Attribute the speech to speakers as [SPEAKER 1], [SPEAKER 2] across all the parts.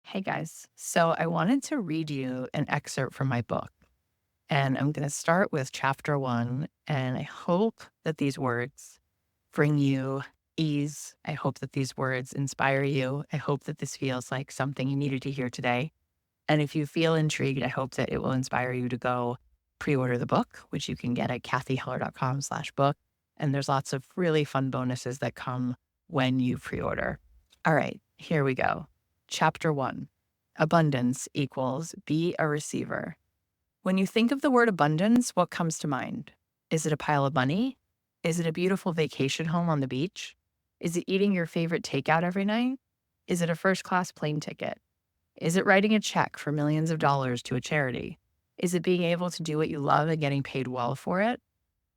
[SPEAKER 1] Hey guys. So I wanted to read you an excerpt from my book, and I'm going to start with chapter one. And I hope that these words bring you ease. I hope that these words inspire you. I hope that this feels like something you needed to hear today. And if you feel intrigued, I hope that it will inspire you to go pre-order the book, which you can get at kathyheller.com/book. And there's lots of really fun bonuses that come when you pre-order. All right, here we go. Chapter one, abundance equals be a receiver. When you think of the word abundance, what comes to mind? Is it a pile of money? Is it a beautiful vacation home on the beach? Is it eating your favorite takeout every night? Is it a first-class plane ticket? Is it writing a check for millions of dollars to a charity? Is it being able to do what you love and getting paid well for it?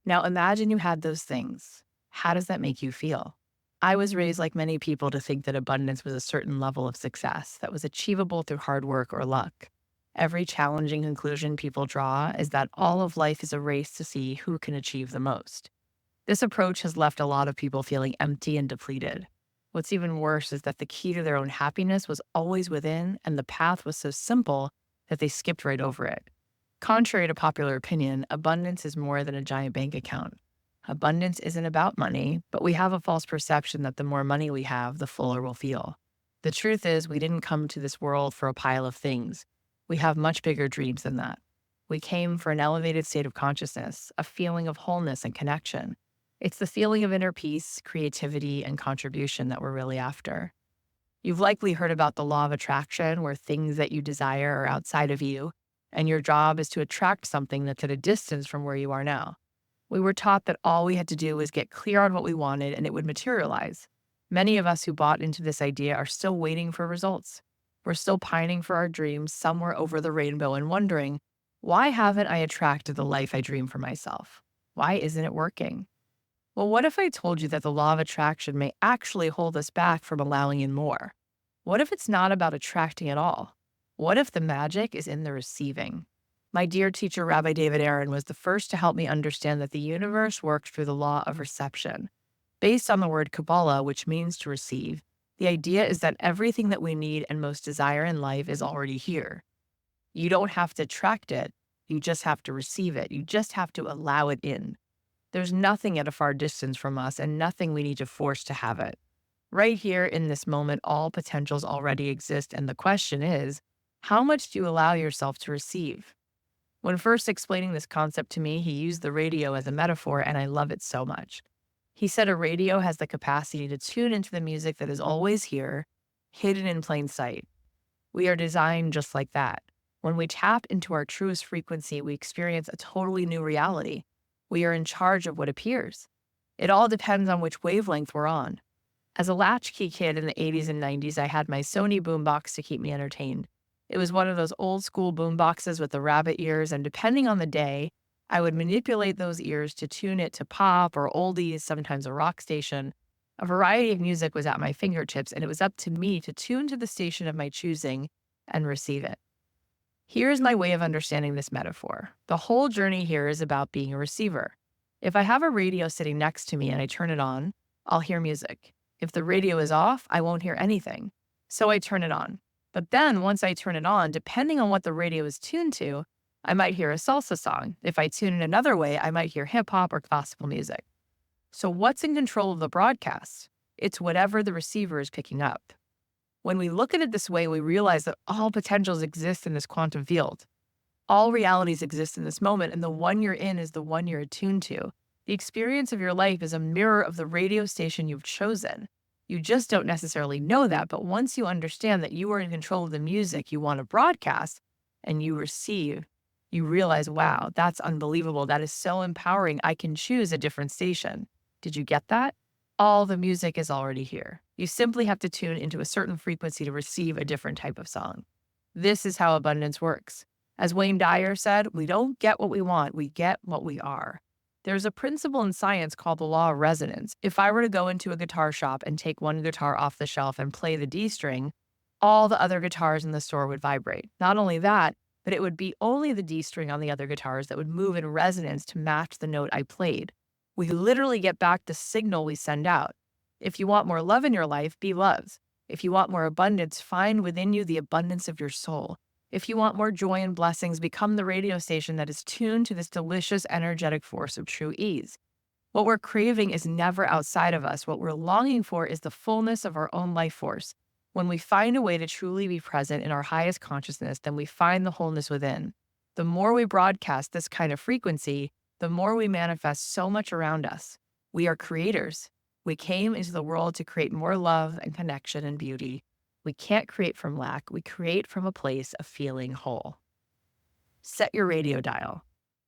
[SPEAKER 1] Now imagine you had those things. How does that make you feel? I was raised like many people to think that abundance was a certain level of success that was achievable through hard work or luck. Every challenging conclusion people draw is that all of life is a race to see who can achieve the most. This approach has left a lot of people feeling empty and depleted. What's even worse is that the key to their own happiness was always within, and the path was so simple that they skipped right over it. Contrary to popular opinion, abundance is more than a giant bank account. Abundance isn't about money, but we have a false perception that the more money we have, the fuller we'll feel. The truth is, we didn't come to this world for a pile of things. We have much bigger dreams than that. We came for an elevated state of consciousness, a feeling of wholeness and connection. It's the feeling of inner peace, creativity, and contribution that we're really after. You've likely heard about the law of attraction, where things that you desire are outside of you, and your job is to attract something that's at a distance from where you are now. We were taught that all we had to do was get clear on what we wanted and it would materialize. Many of us who bought into this idea are still waiting for results. We're still pining for our dreams somewhere over the rainbow and wondering, why haven't I attracted the life I dream for myself? Why isn't it working? Well, what if I told you that the law of attraction may actually hold us back from allowing in more? What if it's not about attracting at all? What if the magic is in the receiving? My dear teacher, Rabbi David Aaron, was the first to help me understand that the universe works through the law of reception. Based on the word Kabbalah, which means to receive, the idea is that everything that we need and most desire in life is already here. You don't have to attract it. You just have to receive it. You just have to allow it in. There's nothing at a far distance from us and nothing we need to force to have it. Right here in this moment, all potentials already exist. And the question is, how much do you allow yourself to receive? When first explaining this concept to me, he used the radio as a metaphor, and I love it so much. He said a radio has the capacity to tune into the music that is always here, hidden in plain sight. We are designed just like that. When we tap into our truest frequency, we experience a totally new reality. We are in charge of what appears. It all depends on which wavelength we're on. As a latchkey kid in the 80s and 90s, I had my Sony boombox to keep me entertained. It was one of those old school boom boxes with the rabbit ears, and depending on the day, I would manipulate those ears to tune it to pop or oldies, sometimes a rock station. A variety of music was at my fingertips, and it was up to me to tune to the station of my choosing and receive it. Here's my way of understanding this metaphor. The whole journey here is about being a receiver. If I have a radio sitting next to me and I turn it on, I'll hear music. If the radio is off, I won't hear anything. So I turn it on. But then once I turn it on, depending on what the radio is tuned to, I might hear a salsa song. If I tune it another way, I might hear hip hop or classical music. So what's in control of the broadcast? It's whatever the receiver is picking up. When we look at it this way, we realize that all potentials exist in this quantum field. All realities exist in this moment, and the one you're in is the one you're attuned to. The experience of your life is a mirror of the radio station you've chosen. You just don't necessarily know that, but once you understand that you are in control of the music you want to broadcast and you receive, you realize, wow, that's unbelievable. That is so empowering. I can choose a different station. Did you get that? All the music is already here. You simply have to tune into a certain frequency to receive a different type of song. This is how abundance works. As Wayne Dyer said, we don't get what we want, we get what we are. There's a principle in science called the law of resonance. If I were to go into a guitar shop and take one guitar off the shelf and play the D string, all the other guitars in the store would vibrate. Not only that, but it would be only the D string on the other guitars that would move in resonance to match the note I played. We literally get back the signal we send out. If you want more love in your life, be loved. If you want more abundance, find within you the abundance of your soul. If you want more joy and blessings, become the radio station that is tuned to this delicious, energetic force of true ease. What we're craving is never outside of us. What we're longing for is the fullness of our own life force. When we find a way to truly be present in our highest consciousness, then we find the wholeness within. The more we broadcast this kind of frequency, the more we manifest so much around us. We are creators. We came into the world to create more love and connection and beauty. We can't create from lack. We create from a place of feeling whole. Set your radio dial.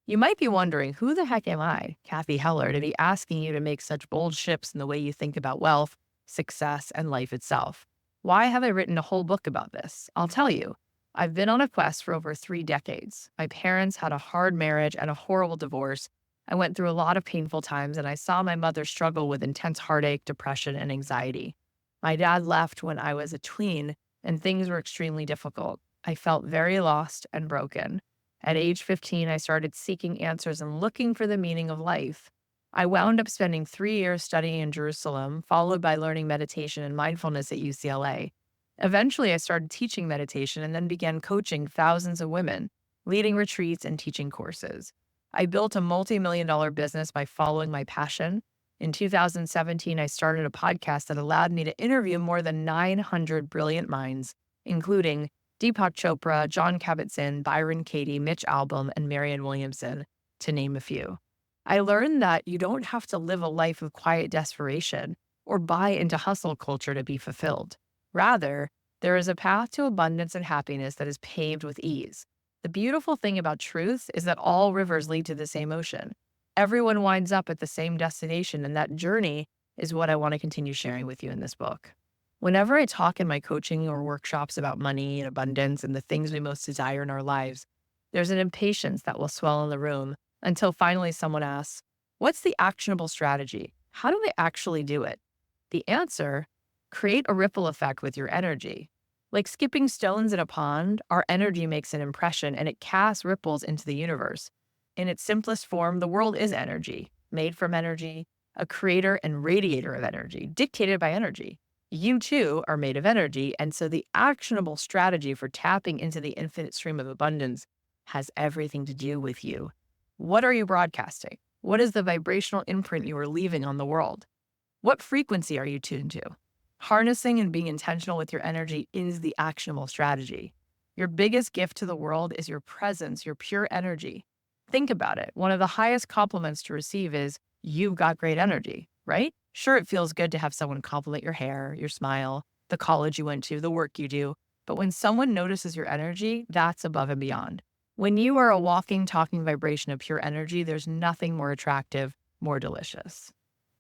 [SPEAKER 1] You might be wondering, who the heck am I, Cathy Heller, to be asking you to make such bold shifts in the way you think about wealth, success, and life itself? Why have I written a whole book about this? I'll tell you. I've been on a quest for over 3 decades. My parents had a hard marriage and a horrible divorce. I went through a lot of painful times, and I saw my mother struggle with intense heartache, depression, and anxiety. My dad left when I was a tween, and things were extremely difficult. I felt very lost and broken. At age 15, I started seeking answers and looking for the meaning of life. I wound up spending 3 years studying in Jerusalem, followed by learning meditation and mindfulness at UCLA. Eventually, I started teaching meditation and then began coaching thousands of women, leading retreats and teaching courses. I built a multi-million-dollar business by following my passion. In 2017, I started a podcast that allowed me to interview more than 900 brilliant minds, including Deepak Chopra, John Kabat-Zinn, Byron Katie, Mitch Albom, and Marianne Williamson, to name a few. I learned that you don't have to live a life of quiet desperation or buy into hustle culture to be fulfilled. Rather, there is a path to abundance and happiness that is paved with ease. The beautiful thing about truth is that all rivers lead to the same ocean. Everyone winds up at the same destination, and that journey is what I want to continue sharing with you in this book. Whenever I talk in my coaching or workshops about money and abundance and the things we most desire in our lives, there's an impatience that will swell in the room until finally someone asks, what's the actionable strategy? How do I actually do it? The answer: create a ripple effect with your energy. Like skipping stones in a pond, our energy makes an impression and it casts ripples into the universe. In its simplest form, the world is energy, made from energy, a creator and radiator of energy, dictated by energy. You too are made of energy, and so the actionable strategy for tapping into the infinite stream of abundance has everything to do with you. What are you broadcasting? What is the vibrational imprint you are leaving on the world? What frequency are you tuned to? Harnessing and being intentional with your energy is the actionable strategy. Your biggest gift to the world is your presence, your pure energy. Think about it. One of the highest compliments to receive is, you've got great energy, right? Sure, it feels good to have someone compliment your hair, your smile, the college you went to, the work you do. But when someone notices your energy, that's above and beyond. When you are a walking, talking vibration of pure energy, there's nothing more attractive, more delicious.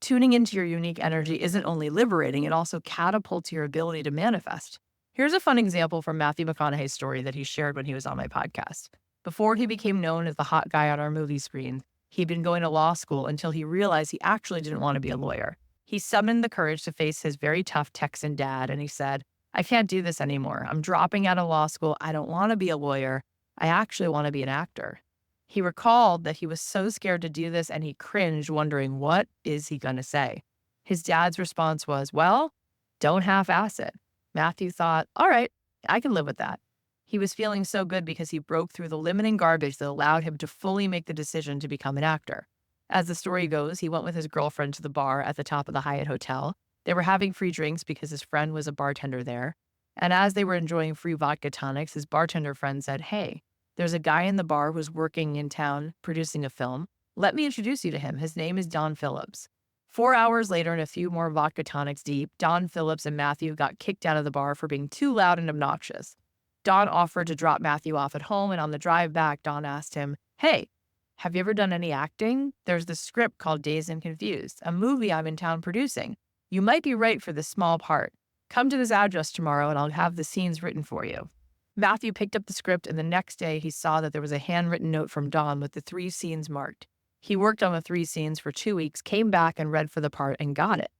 [SPEAKER 1] Tuning into your unique energy isn't only liberating, it also catapults your ability to manifest. Here's a fun example from Matthew McConaughey's story that he shared when he was on my podcast. Before he became known as the hot guy on our movie screen, he'd been going to law school until he realized he actually didn't want to be a lawyer. He summoned the courage to face his very tough Texan dad, and he said, I can't do this anymore. I'm dropping out of law school. I don't want to be a lawyer. I actually want to be an actor. He recalled that he was so scared to do this, and he cringed, wondering, what is he going to say? His dad's response was, well, don't half-ass it. Matthew thought, all right, I can live with that. He was feeling so good because he broke through the limiting garbage that allowed him to fully make the decision to become an actor. As the story goes, he went with his girlfriend to the bar at the top of the Hyatt Hotel. They were having free drinks because his friend was a bartender there. And as they were enjoying free vodka tonics, his bartender friend said, hey, there's a guy in the bar who's working in town producing a film. Let me introduce you to him. His name is Don Phillips. 4 hours later and a few more vodka tonics deep, Don Phillips and Matthew got kicked out of the bar for being too loud and obnoxious. Don offered to drop Matthew off at home, and on the drive back, Don asked him, hey, have you ever done any acting? There's this script called Dazed and Confused, a movie I'm in town producing. You might be right for this small part. Come to this address tomorrow and I'll have the scenes written for you. Matthew picked up the script, and the next day he saw that there was a handwritten note from Don with the 3 scenes marked. He worked on the 3 scenes for 2 weeks, came back and read for the part and got it.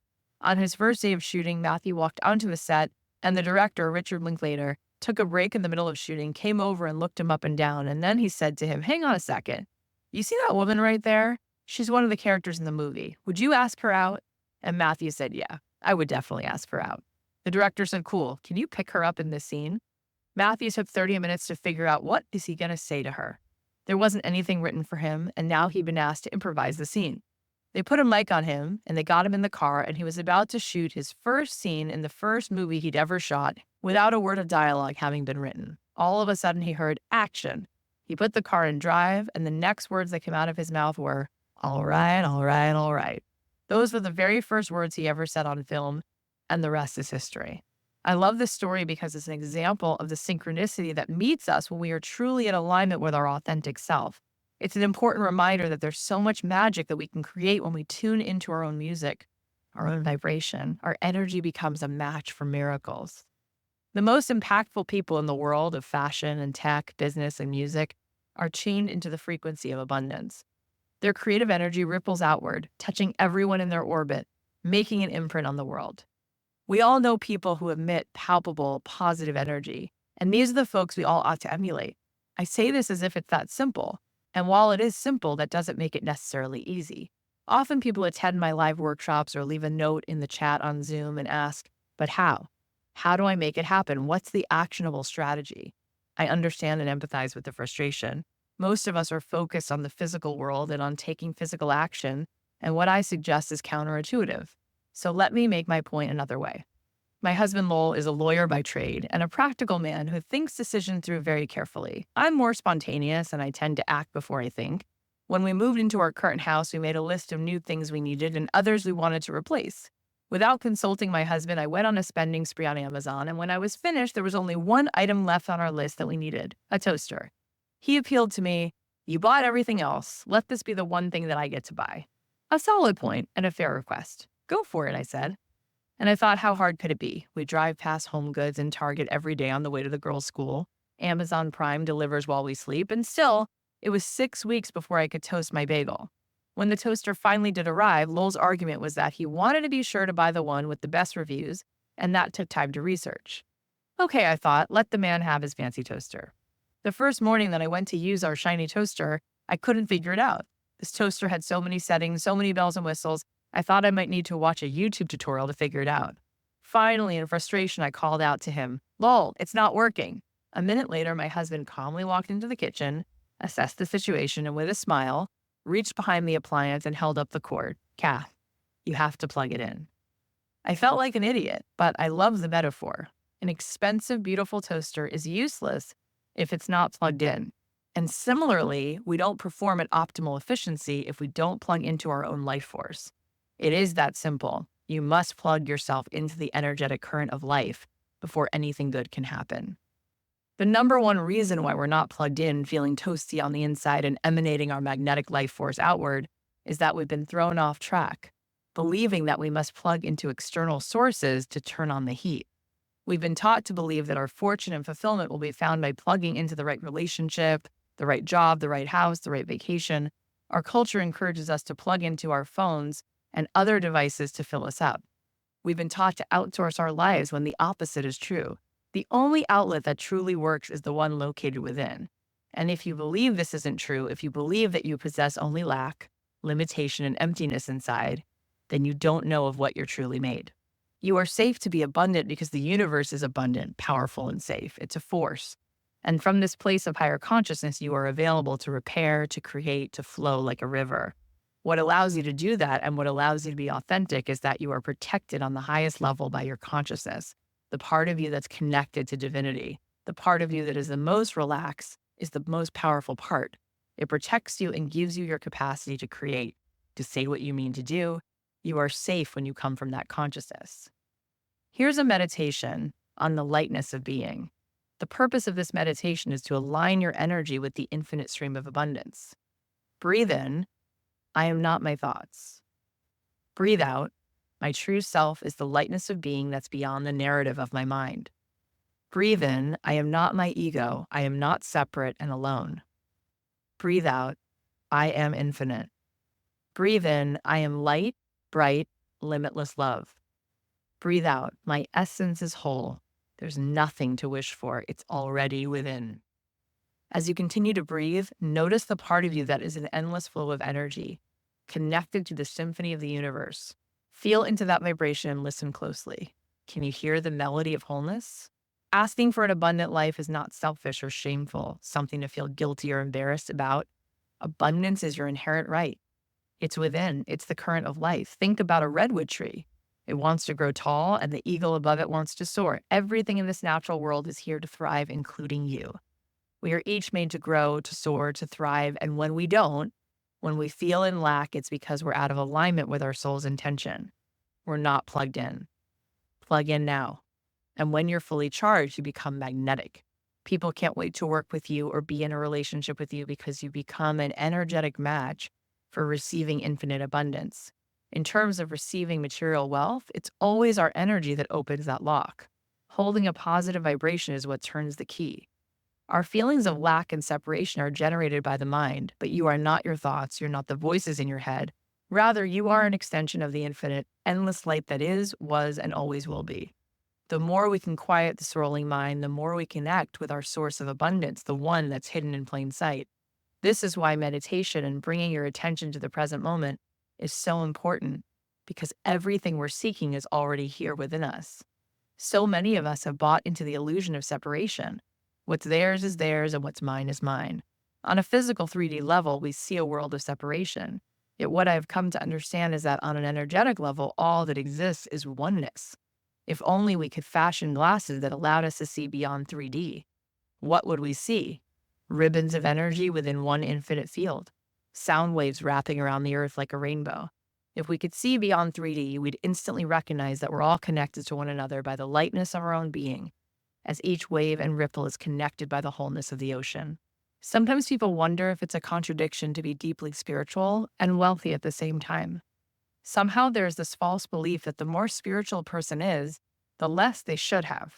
[SPEAKER 1] On his first day of shooting, Matthew walked onto the set, and the director, Richard Linklater, took a break in the middle of shooting, came over and looked him up and down, and then he said to him, hang on a second. You see that woman right there? She's one of the characters in the movie. Would you ask her out? And Matthew said, yeah, I would definitely ask her out. The director said, cool, can you pick her up in this scene? Matthew took 30 minutes to figure out what is he going to say to her. There wasn't anything written for him, and now he'd been asked to improvise the scene. They put a mic on him, and they got him in the car, and he was about to shoot his first scene in the first movie he'd ever shot without a word of dialogue having been written. All of a sudden, he heard action. He put the car in drive, and the next words that came out of his mouth were, all right, all right, all right. Those were the very first words he ever said on film, and the rest is history. I love this story because it's an example of the synchronicity that meets us when we are truly in alignment with our authentic self. It's an important reminder that there's so much magic that we can create when we tune into our own music, our own vibration. Our energy becomes a match for miracles. The most impactful people in the world of fashion and tech, business, and music are tuned into the frequency of abundance. Their creative energy ripples outward, touching everyone in their orbit, making an imprint on the world. We all know people who emit palpable, positive energy, and these are the folks we all ought to emulate. I say this as if it's that simple, and while it is simple, that doesn't make it necessarily easy. Often people attend my live workshops or leave a note in the chat on Zoom and ask, but how? How do I make it happen? What's the actionable strategy? I understand and empathize with the frustration. Most of us are focused on the physical world and on taking physical action, and what I suggest is counterintuitive. So let me make my point another way. My husband, Lowell, is a lawyer by trade and a practical man who thinks decisions through very carefully. I'm more spontaneous and I tend to act before I think. When we moved into our current house, we made a list of new things we needed and others we wanted to replace. Without consulting my husband, I went on a spending spree on Amazon, and when I was finished, there was only one item left on our list that we needed, a toaster. He appealed to me, you bought everything else. Let this be the one thing that I get to buy. A solid point and a fair request. Go for it, I said. And I thought, how hard could it be? We drive past Home Goods and Target every day on the way to the girls' school. Amazon Prime delivers while we sleep. And still, it was 6 weeks before I could toast my bagel. When the toaster finally did arrive, Lowell's argument was that he wanted to be sure to buy the one with the best reviews, and that took time to research. Okay, I thought, let the man have his fancy toaster. The first morning that I went to use our shiny toaster, I couldn't figure it out. This toaster had so many settings, so many bells and whistles, I thought I might need to watch a YouTube tutorial to figure it out. Finally, in frustration, I called out to him, Lowell, it's not working. A minute later, my husband calmly walked into the kitchen, assessed the situation, and with a smile, reached behind the appliance and held up the cord. Kath, you have to plug it in. I felt like an idiot, but I love the metaphor. An expensive, beautiful toaster is useless if it's not plugged in. And similarly, we don't perform at optimal efficiency if we don't plug into our own life force. It is that simple. You must plug yourself into the energetic current of life before anything good can happen. The number one reason why we're not plugged in, feeling toasty on the inside and emanating our magnetic life force outward, is that we've been thrown off track, believing that we must plug into external sources to turn on the heat. We've been taught to believe that our fortune and fulfillment will be found by plugging into the right relationship, the right job, the right house, the right vacation. Our culture encourages us to plug into our phones and other devices to fill us up. We've been taught to outsource our lives when the opposite is true. The only outlet that truly works is the one located within. And if you believe this isn't true, if you believe that you possess only lack, limitation, and emptiness inside, then you don't know of what you're truly made. You are safe to be abundant because the universe is abundant, powerful, and safe. It's a force. And from this place of higher consciousness, you are available to repair, to create, to flow like a river. What allows you to do that and what allows you to be authentic is that you are protected on the highest level by your consciousness. The part of you that's connected to divinity, the part of you that is the most relaxed, is the most powerful part. It protects you and gives you your capacity to create, to say what you mean to do. You are safe when you come from that consciousness. Here's a meditation on the lightness of being. The purpose of this meditation is to align your energy with the infinite stream of abundance. Breathe in, I am not my thoughts. Breathe out, my true self is the lightness of being that's beyond the narrative of my mind. Breathe in, I am not my ego, I am not separate and alone. Breathe out, I am infinite. Breathe in, I am light, bright, limitless love. Breathe out, my essence is whole. There's nothing to wish for, it's already within. As you continue to breathe, notice the part of you that is an endless flow of energy, connected to the symphony of the universe. Feel into that vibration and listen closely. Can you hear the melody of wholeness? Asking for an abundant life is not selfish or shameful, something to feel guilty or embarrassed about. Abundance is your inherent right. It's within, it's the current of life. Think about a redwood tree. It wants to grow tall, and the eagle above it wants to soar. Everything in this natural world is here to thrive, including you. We are each made to grow, to soar, to thrive. And when we don't, when we feel in lack, it's because we're out of alignment with our soul's intention. We're not plugged in. Plug in now. And when you're fully charged, you become magnetic. People can't wait to work with you or be in a relationship with you because you become an energetic match for receiving infinite abundance. In terms of receiving material wealth, it's always our energy that opens that lock. Holding a positive vibration is what turns the key. Our feelings of lack and separation are generated by the mind, but you are not your thoughts. You're not the voices in your head. Rather, you are an extension of the infinite, endless light that is, was, and always will be. The more we can quiet the swirling mind, the more we connect with our source of abundance, the one that's hidden in plain sight. This is why meditation and bringing your attention to the present moment is so important, because everything we're seeking is already here within us. So many of us have bought into the illusion of separation. What's theirs is theirs, and what's mine is mine. On a physical 3D level, we see a world of separation. Yet what I've come to understand is that on an energetic level, all that exists is oneness. If only we could fashion glasses that allowed us to see beyond 3D. What would we see? Ribbons of energy within one infinite field. Sound waves wrapping around the earth like a rainbow. If we could see beyond 3D, we'd instantly recognize that we're all connected to one another by the lightness of our own being, as each wave and ripple is connected by the wholeness of the ocean. Sometimes people wonder if it's a contradiction to be deeply spiritual and wealthy at the same time. Somehow there's this false belief that the more spiritual a person is, the less they should have.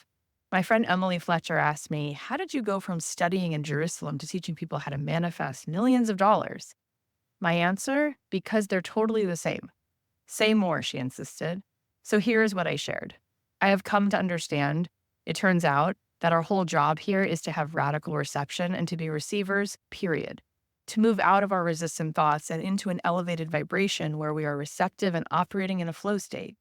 [SPEAKER 1] My friend Emily Fletcher asked me, how did you go from studying in Jerusalem to teaching people how to manifest millions of dollars? My answer, because they're totally the same. Say more, she insisted. So here's what I shared. I have come to understand, it turns out, that our whole job here is to have radical reception and to be receivers, period. To move out of our resistant thoughts and into an elevated vibration where we are receptive and operating in a flow state.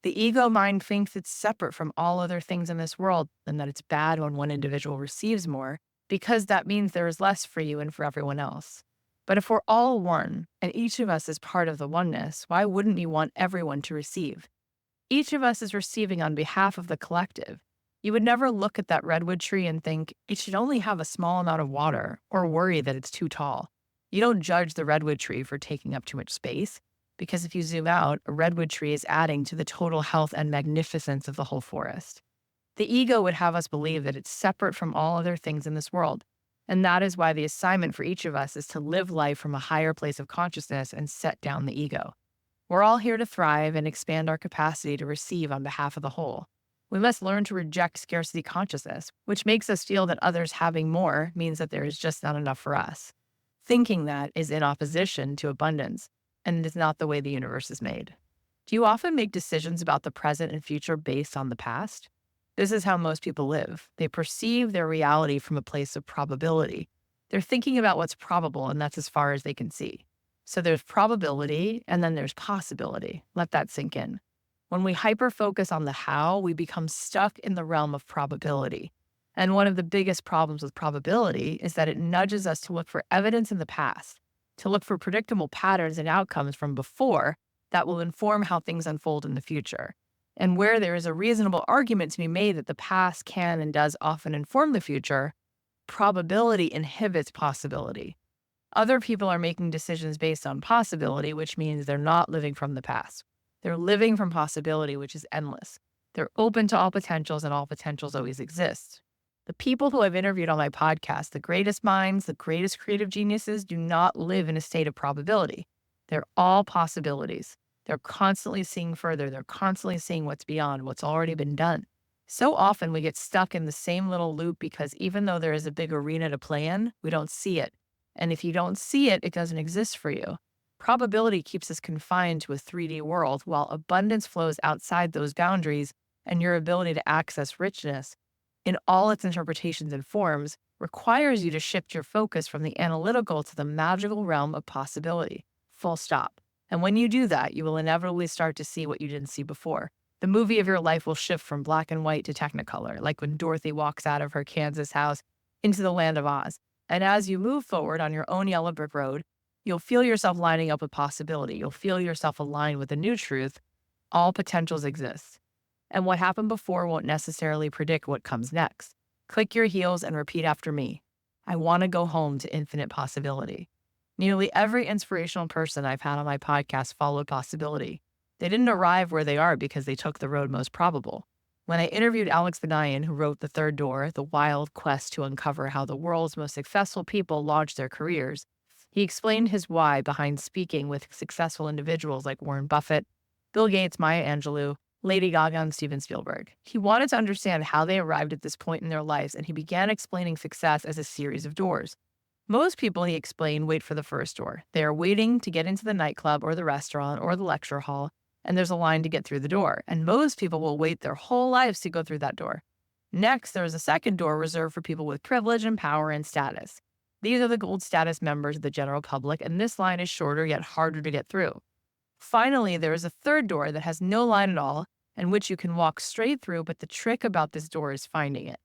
[SPEAKER 1] The ego mind thinks it's separate from all other things in this world and that it's bad when one individual receives more because that means there is less for you and for everyone else. But if we're all one and each of us is part of the oneness, why wouldn't we want everyone to receive? Each of us is receiving on behalf of the collective. You would never look at that redwood tree and think it should only have a small amount of water or worry that it's too tall. You don't judge the redwood tree for taking up too much space, because if you zoom out, a redwood tree is adding to the total health and magnificence of the whole forest. The ego would have us believe that it's separate from all other things in this world, and that is why the assignment for each of us is to live life from a higher place of consciousness and set down the ego. We're all here to thrive and expand our capacity to receive on behalf of the whole. We must learn to reject scarcity consciousness, which makes us feel that others having more means that there is just not enough for us. Thinking that is in opposition to abundance, and it is not the way the universe is made. Do you often make decisions about the present and future based on the past? This is how most people live. They perceive their reality from a place of probability. They're thinking about what's probable, and that's as far as they can see. So there's probability, and then there's possibility. Let that sink in. When we hyper-focus on the how, we become stuck in the realm of probability. And one of the biggest problems with probability is that it nudges us to look for evidence in the past, to look for predictable patterns and outcomes from before that will inform how things unfold in the future. And where there is a reasonable argument to be made that the past can and does often inform the future, probability inhibits possibility. Other people are making decisions based on possibility, which means they're not living from the past. They're living from possibility, which is endless. They're open to all potentials, and all potentials always exist. The people who I've interviewed on my podcast, the greatest minds, the greatest creative geniuses, do not live in a state of probability. They're all possibilities. They're constantly seeing further. They're constantly seeing what's beyond, what's already been done. So often we get stuck in the same little loop because even though there is a big arena to play in, we don't see it. And if you don't see it, it doesn't exist for you. Probability keeps us confined to a 3D world, while abundance flows outside those boundaries, and your ability to access richness in all its interpretations and forms requires you to shift your focus from the analytical to the magical realm of possibility. Full stop. And when you do that, you will inevitably start to see what you didn't see before. The movie of your life will shift from black and white to technicolor, like when Dorothy walks out of her Kansas house into the land of Oz. And as you move forward on your own yellow brick road, you'll feel yourself lining up with possibility. You'll feel yourself aligned with the new truth. All potentials exist. And what happened before won't necessarily predict what comes next. Click your heels and repeat after me. I want to go home to infinite possibility. Nearly every inspirational person I've had on my podcast followed possibility. They didn't arrive where they are because they took the road most probable. When I interviewed Alex Banayan, who wrote The Third Door, the wild quest to uncover how the world's most successful people launched their careers, he explained his why behind speaking with successful individuals like Warren Buffett, Bill Gates, Maya Angelou, Lady Gaga, and Steven Spielberg. He wanted to understand how they arrived at this point in their lives, and he began explaining success as a series of doors. Most people, he explained, wait for the first door. They are waiting to get into the nightclub or the restaurant or the lecture hall, and there's a line to get through the door. And most people will wait their whole lives to go through that door. Next, there is a second door reserved for people with privilege and power and status. These are the gold status members of the general public, and this line is shorter yet harder to get through. Finally, there is a third door that has no line at all, and which you can walk straight through, but the trick about this door is finding it.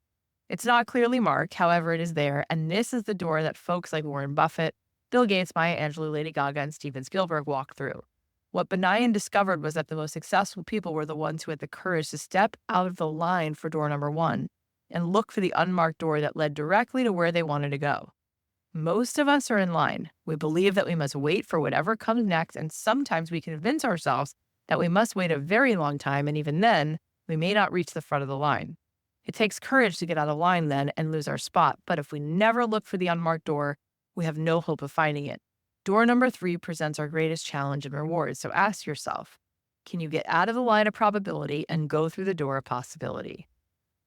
[SPEAKER 1] It's not clearly marked, however, it is there, and this is the door that folks like Warren Buffett, Bill Gates, Maya Angelou, Lady Gaga, and Steven Spielberg walk through. What Banayan discovered was that the most successful people were the ones who had the courage to step out of the line for door number one and look for the unmarked door that led directly to where they wanted to go. Most of us are in line. We believe that we must wait for whatever comes next, and sometimes we convince ourselves that we must wait a very long time, and even then, we may not reach the front of the line. It takes courage to get out of line then and lose our spot, but if we never look for the unmarked door, we have no hope of finding it. Door number 3 presents our greatest challenge and reward, so ask yourself, can you get out of the line of probability and go through the door of possibility?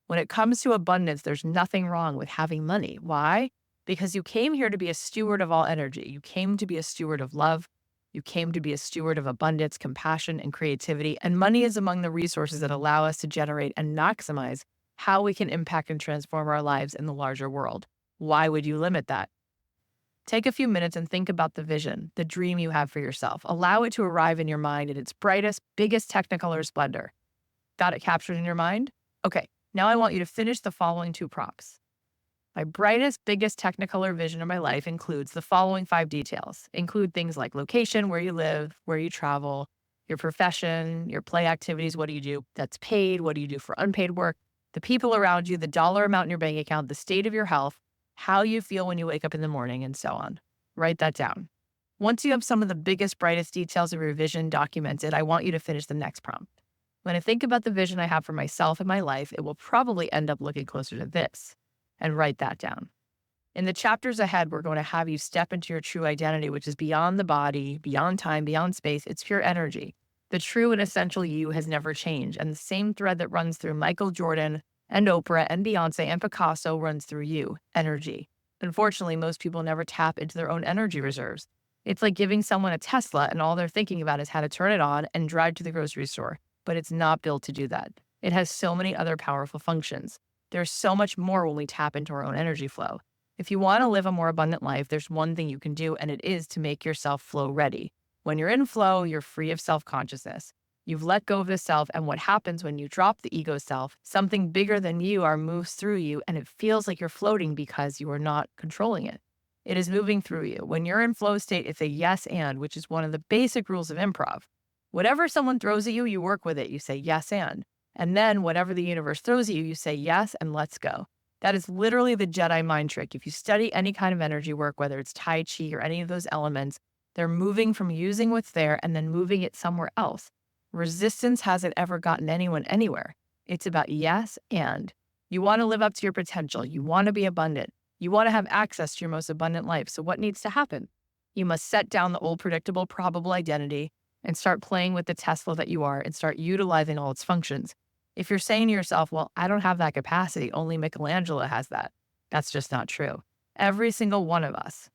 [SPEAKER 1] When it comes to abundance, there's nothing wrong with having money. Why? Because you came here to be a steward of all energy. You came to be a steward of love. You came to be a steward of abundance, compassion, and creativity, and money is among the resources that allow us to generate and maximize how we can impact and transform our lives in the larger world. Why would you limit that? Take a few minutes and think about the vision, the dream you have for yourself. Allow it to arrive in your mind in its brightest, biggest technicolor splendor. Got it captured in your mind? Okay, now I want you to finish the following 2 prompts. My brightest, biggest technicolor vision of my life includes the following 5 details. Include things like location, where you live, where you travel, your profession, your play activities, what do you do that's paid, what do you do for unpaid work, the people around you, the dollar amount in your bank account, the state of your health, how you feel when you wake up in the morning, and so on. Write that down. Once you have some of the biggest, brightest details of your vision documented, I want you to finish the next prompt. When I think about the vision I have for myself and my life, it will probably end up looking closer to this. And write that down. In the chapters ahead, we're going to have you step into your true identity, which is beyond the body, beyond time, beyond space. It's pure energy. The true and essential you has never changed. And the same thread that runs through Michael Jordan and Oprah and Beyonce and Picasso runs through you, energy. Unfortunately, most people never tap into their own energy reserves. It's like giving someone a Tesla and all they're thinking about is how to turn it on and drive to the grocery store. But it's not built to do that. It has so many other powerful functions. There's so much more when we tap into our own energy flow. If you want to live a more abundant life, there's one thing you can do, and it is to make yourself flow ready. When you're in flow, you're free of self-consciousness. You've let go of the self, and what happens when you drop the ego self, something bigger than you moves through you, and it feels like you're floating because you are not controlling it. It is moving through you. When you're in flow state, it's a yes and, which is one of the basic rules of improv. Whatever someone throws at you, you work with it. You say yes and. And then whatever the universe throws at you, you say yes and let's go. That is literally the Jedi mind trick. If you study any kind of energy work, whether it's Tai Chi or any of those elements, they're moving from using what's there and then moving it somewhere else. Resistance hasn't ever gotten anyone anywhere. It's about yes and. You want to live up to your potential. You want to be abundant. You want to have access to your most abundant life. So what needs to happen? You must set down the old predictable, probable identity and start playing with the Tesla that you are and start utilizing all its functions. If you're saying to yourself, well, I don't have that capacity, only Michelangelo has that, that's just not true. Every single one of us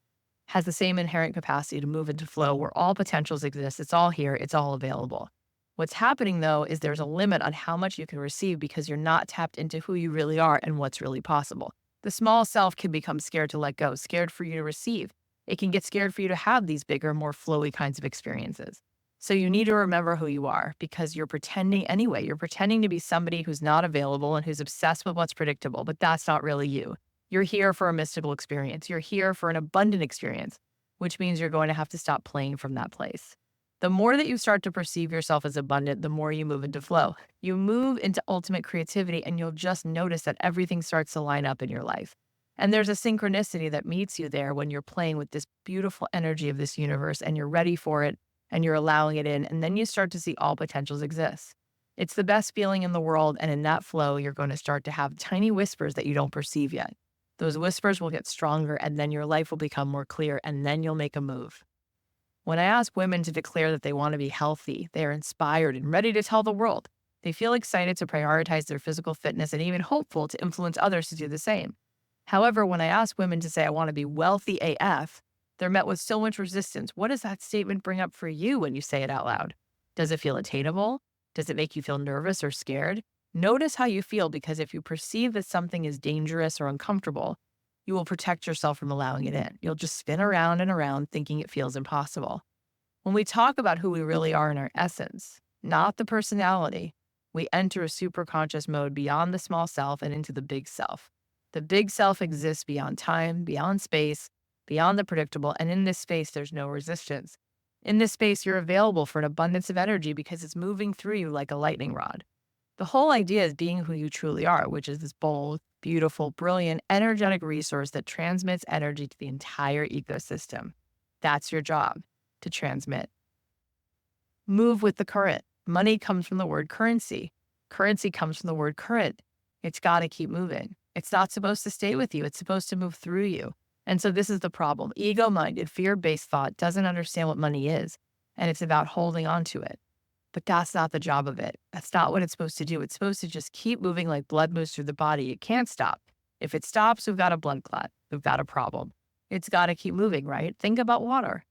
[SPEAKER 1] has the same inherent capacity to move into flow where all potentials exist. It's all here. It's all available. What's happening, though, is there's a limit on how much you can receive because you're not tapped into who you really are and what's really possible. The small self can become scared to let go, scared for you to receive. It can get scared for you to have these bigger, more flowy kinds of experiences. So you need to remember who you are because you're pretending anyway. You're pretending to be somebody who's not available and who's obsessed with what's predictable, but that's not really you. You're here for a mystical experience. You're here for an abundant experience, which means you're going to have to stop playing from that place. The more that you start to perceive yourself as abundant, the more you move into flow. You move into ultimate creativity, and you'll just notice that everything starts to line up in your life. And there's a synchronicity that meets you there when you're playing with this beautiful energy of this universe and you're ready for it and you're allowing it in. And then you start to see all potentials exist. It's the best feeling in the world. And in that flow, you're going to start to have tiny whispers that you don't perceive yet. Those whispers will get stronger, and then your life will become more clear, and then you'll make a move. When I ask women to declare that they want to be healthy, they are inspired and ready to tell the world. They feel excited to prioritize their physical fitness and even hopeful to influence others to do the same. However, when I ask women to say, I want to be wealthy AF, they're met with so much resistance. What does that statement bring up for you when you say it out loud? Does it feel attainable? Does it make you feel nervous or scared? Notice how you feel, because if you perceive that something is dangerous or uncomfortable, you will protect yourself from allowing it in. You'll just spin around and around thinking it feels impossible. When we talk about who we really are in our essence, not the personality, we enter a superconscious mode beyond the small self and into the big self. The big self exists beyond time, beyond space, beyond the predictable, and in this space, there's no resistance. In this space, you're available for an abundance of energy because it's moving through you like a lightning rod. The whole idea is being who you truly are, which is this bold, beautiful, brilliant, energetic resource that transmits energy to the entire ecosystem. That's your job, to transmit. Move with the current. Money comes from the word currency. Currency comes from the word current. It's got to keep moving. It's not supposed to stay with you. It's supposed to move through you. And so this is the problem. Ego-minded, fear-based thought doesn't understand what money is, and it's about holding on to it. But that's not the job of it. That's not what it's supposed to do. It's supposed to just keep moving like blood moves through the body. It can't stop. If it stops, we've got a blood clot. We've got a problem. It's got to keep moving, right? Think about water.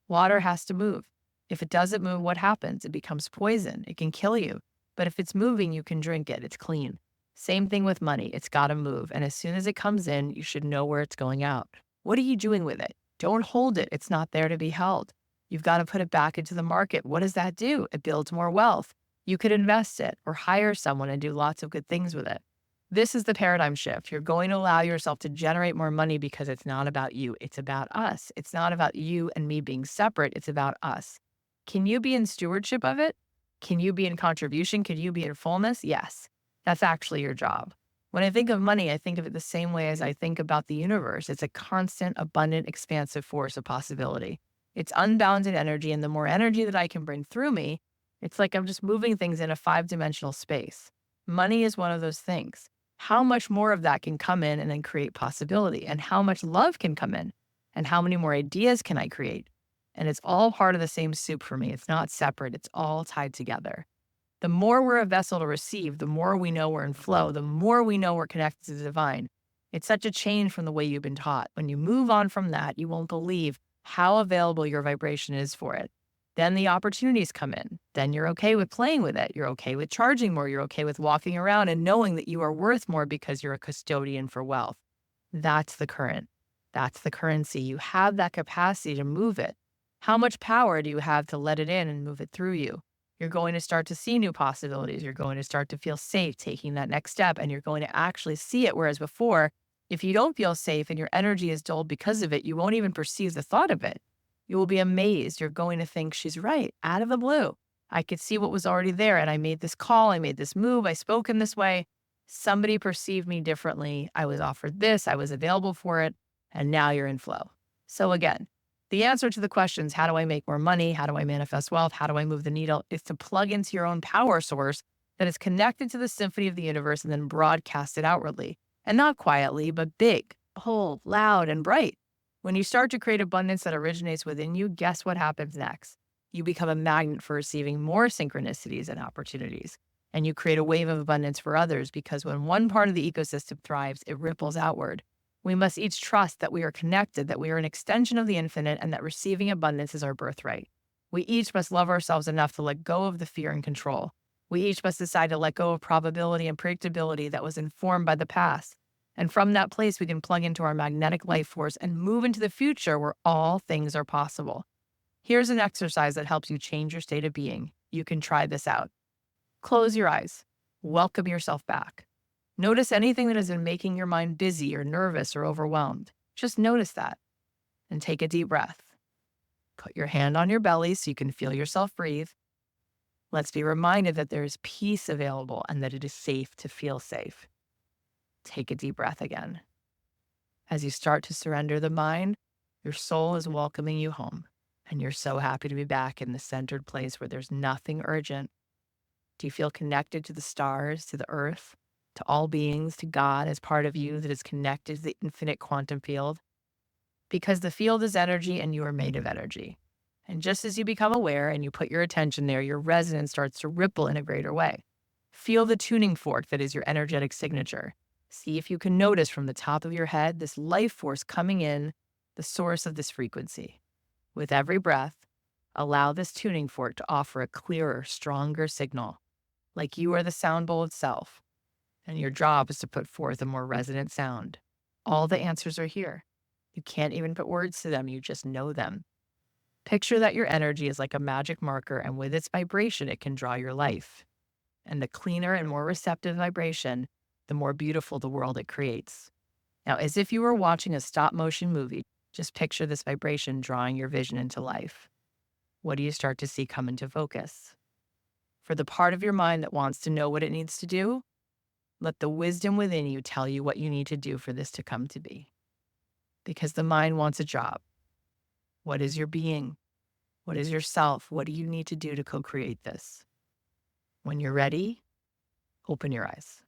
[SPEAKER 1] Water has to move. If it doesn't move, what happens? It becomes poison. It can kill you. But if it's moving, you can drink it. It's clean. Same thing with money. It's got to move. And as soon as it comes in, you should know where it's going out. What are you doing with it? Don't hold it. It's not there to be held. You've got to put it back into the market. What does that do? It builds more wealth. You could invest it or hire someone and do lots of good things with it. This is the paradigm shift. You're going to allow yourself to generate more money because it's not about you. It's about us. It's not about you and me being separate. It's about us. Can you be in stewardship of it? Can you be in contribution? Can you be in fullness? Yes. That's actually your job. When I think of money, I think of it the same way as I think about the universe. It's a constant, abundant, expansive force of possibility. It's unbounded energy, and the more energy that I can bring through me, it's like I'm just moving things in a 5-dimensional space. Money is one of those things. How much more of that can come in and then create possibility, and how much love can come in, and how many more ideas can I create? And it's all part of the same soup for me. It's not separate. It's all tied together. The more we're a vessel to receive, the more we know we're in flow, the more we know we're connected to the divine. It's such a change from the way you've been taught. When you move on from that, you won't believe how available your vibration is for it. Then the opportunities come in. Then you're okay with playing with it. You're okay with charging more. You're okay with walking around and knowing that you are worth more because you're a custodian for wealth. That's the current. That's the currency. You have that capacity to move it. How much power do you have to let it in and move it through you? You're going to start to see new possibilities. You're going to start to feel safe taking that next step, and you're going to actually see it. Whereas before, if you don't feel safe and your energy is dulled because of it, you won't even perceive the thought of it. You will be amazed. You're going to think, she's right, out of the blue. I could see what was already there, and I made this call. I made this move. I spoke in this way. Somebody perceived me differently. I was offered this. I was available for it, and now you're in flow. So again, the answer to the questions, how do I make more money? How do I manifest wealth? How do I move the needle? Is to plug into your own power source that is connected to the symphony of the universe and then broadcast it outwardly. And not quietly, but big, bold, loud, and bright. When you start to create abundance that originates within you, guess what happens next? You become a magnet for receiving more synchronicities and opportunities. And you create a wave of abundance for others, because when one part of the ecosystem thrives, it ripples outward. We must each trust that we are connected, that we are an extension of the infinite, and that receiving abundance is our birthright. We each must love ourselves enough to let go of the fear and control. We each must decide to let go of probability and predictability that was informed by the past. And from that place, we can plug into our magnetic life force and move into the future where all things are possible. Here's an exercise that helps you change your state of being. You can try this out. Close your eyes. Welcome yourself back. Notice anything that has been making your mind busy or nervous or overwhelmed. Just notice that and take a deep breath. Put your hand on your belly so you can feel yourself breathe. Let's be reminded that there is peace available and that it is safe to feel safe. Take a deep breath again. As you start to surrender the mind, your soul is welcoming you home, and you're so happy to be back in the centered place where there's nothing urgent. Do you feel connected to the stars, to the earth, to all beings, to God as part of you that is connected to the infinite quantum field? Because the field is energy and you are made of energy. And just as you become aware and you put your attention there, your resonance starts to ripple in a greater way. Feel the tuning fork that is your energetic signature. See if you can notice from the top of your head this life force coming in, the source of this frequency. With every breath, allow this tuning fork to offer a clearer, stronger signal, like you are the sound bowl itself, and your job is to put forth a more resonant sound. All the answers are here. You can't even put words to them, you just know them. Picture that your energy is like a magic marker, and with its vibration, it can draw your life. And the cleaner and more receptive vibration, the more beautiful the world it creates. Now, as if you were watching a stop-motion movie, just picture this vibration drawing your vision into life. What do you start to see come into focus? For the part of your mind that wants to know what it needs to do, let the wisdom within you tell you what you need to do for this to come to be. Because the mind wants a job. What is your being? What is yourself? What do you need to do to co-create this? When you're ready, open your eyes.